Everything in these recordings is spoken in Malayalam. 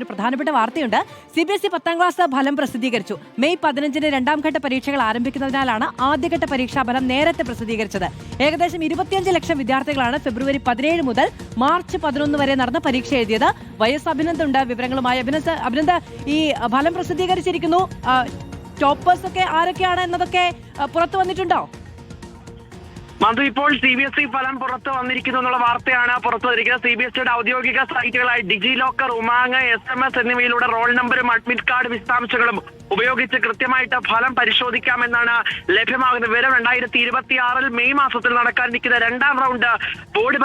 ഒരു പ്രധാനപ്പെട്ട വാർത്തയുണ്ട്. CBSE 10ാം ക്ലാസ് ഫലം പ്രസിദ്ധീകരിച്ചു. മെയ് 15-ന് രണ്ടാം ഘട്ട പരീക്ഷകൾ ആരംഭിക്കുന്നതിനാലാണ് ആദ്യഘട്ട പരീക്ഷാ ഫലം നേരത്തെ പ്രസിദ്ധീകരിച്ചത്. ഏകദേശം 25 ലക്ഷം വിദ്യാർത്ഥികളാണ് ഫെബ്രുവരി 17 മുതൽ മാർച്ച് 11 വരെ നടന്ന പരീക്ഷ എഴുതിയത്. വൈഎസ് അഭിനന്ദുണ്ട് വിവരങ്ങളുമായി. അഭിനന്ദ്, ഈ ഫലം പ്രസിദ്ധീകരിച്ചിരിക്കുന്നു. ടോപ്പേഴ്സ് ഒക്കെ ആരൊക്കെയാണ് എന്നതൊക്കെ പുറത്തു വന്നിട്ടുണ്ടോ? മധു, ഇപ്പോൾ CBSE ഫലം പുറത്തു വന്നിരിക്കുന്നു എന്നുള്ള വാർത്തയാണ് പുറത്തു വന്നിരിക്കുന്നത്. CBSEയുടെ ഔദ്യോഗിക സൈറ്റുകളായ ഡിജി ലോക്കർ, ഉമാങ്, SMS എന്നിവയിലൂടെ റോൾ നമ്പറും അഡ്മിറ്റ് കാർഡ് വിശദാംശങ്ങളും ഉപയോഗിച്ച് കൃത്യമായിട്ട് ഫലം പരിശോധിക്കാമെന്നാണ് ലഭ്യമാകുന്ന വിവരം. 2026 മെയ് മാസത്തിൽ നടക്കാനിരിക്കുന്ന രണ്ടാം റൗണ്ട് ബോർഡ്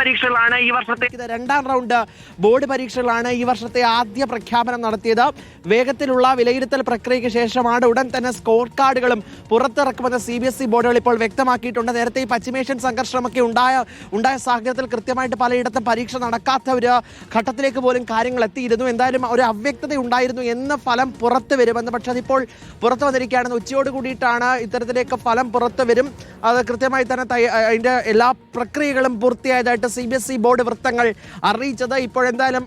പരീക്ഷകളാണ് ഈ വർഷത്തെ ആദ്യ പ്രഖ്യാപനം നടത്തിയത്. വേഗത്തിലുള്ള വിലയിരുത്തൽ പ്രക്രിയയ്ക്ക് ശേഷമാണ് ഉടൻ തന്നെ സ്കോർ കാർഡുകളും പുറത്തിറക്കുമെന്ന് CBSE ബോർഡുകൾ ഇപ്പോൾ വ്യക്തമാക്കിയിട്ടുണ്ട്. നേരത്തെ ഈ പശ്ചിമേഷ്യൻ സംഘർഷമൊക്കെ ഉണ്ടായ സാഹചര്യത്തിൽ കൃത്യമായിട്ട് പലയിടത്തും പരീക്ഷ നടക്കാത്ത ഒരു ഘട്ടത്തിലേക്ക് പോലും കാര്യങ്ങൾ എത്തിയിരുന്നു. എന്തായാലും ഒരു അവ്യക്തത ഉണ്ടായിരുന്നു എന്ന് ഫലം പുറത്തു വരുമെന്ന്. പക്ഷേ അതിപ്പോൾ പുറത്തു വന്നിരിക്കുകയാണെന്ന്. ഉച്ചയോട് കൂടിയിട്ടാണ് ഇത്തരത്തിലേക്ക് ഫലം പുറത്തു വരും. അത് കൃത്യമായി തന്നെ അതിൻ്റെ എല്ലാ പ്രക്രിയകളും പൂർത്തിയായതായിട്ട് CBSE ബോർഡ് വൃത്തങ്ങൾ അറിയിച്ചത്. ഇപ്പോഴെന്തായാലും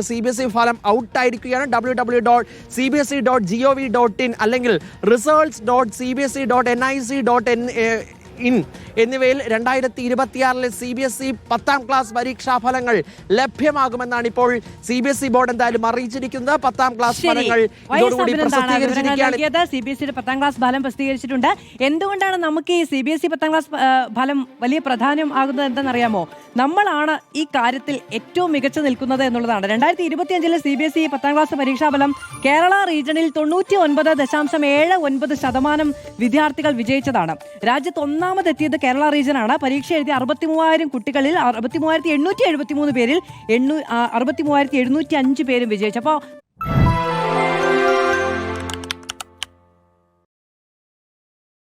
CBSE ഫലം ഔട്ടായിരിക്കുകയാണ്. www.cbse.gov.in അല്ലെങ്കിൽ results.cbse.nic.in എന്നിവയിൽ 2026 CBSE 10ാം ക്ലാസ് പരീക്ഷാ ഫലങ്ങൾ ലഭ്യമാകുമെന്നാണ് ഇപ്പോൾ CBSE ബോർഡ് എന്തായാലും അറിയിച്ചിരിക്കുന്നത്. 10ാം ക്ലാസ് ഫലങ്ങൾ CBSEയുടെ 10ാം ക്ലാസ് ഫലം പ്രസിദ്ധീകരിച്ചിട്ടുണ്ട്. എന്തുകൊണ്ടാണ് നമുക്ക് ഈ CBSE 10ാം ക്ലാസ് ഫലം വലിയ പ്രാധാന്യം ആകുന്നത് എന്തെന്നറിയാമോ? നമ്മളാണ് ഈ കാര്യത്തിൽ ഏറ്റവും മികച്ചു നിൽക്കുന്നത് എന്നുള്ളതാണ്. 2025 CBSE 10ാം ക്ലാസ് പരീക്ഷാഫലം കേരള റീജിയണിൽ 99.79% വിദ്യാർത്ഥികൾ വിജയിച്ചതാണ്. രാജ്യത്ത് ഒന്നാമതെത്തിയത് കേരള റീജിയനാണ്. പരീക്ഷ എഴുതിയ 63,000 കുട്ടികളിൽ 63,873 പേരിൽ 63,705 പേരും വിജയിച്ചു. അപ്പോൾ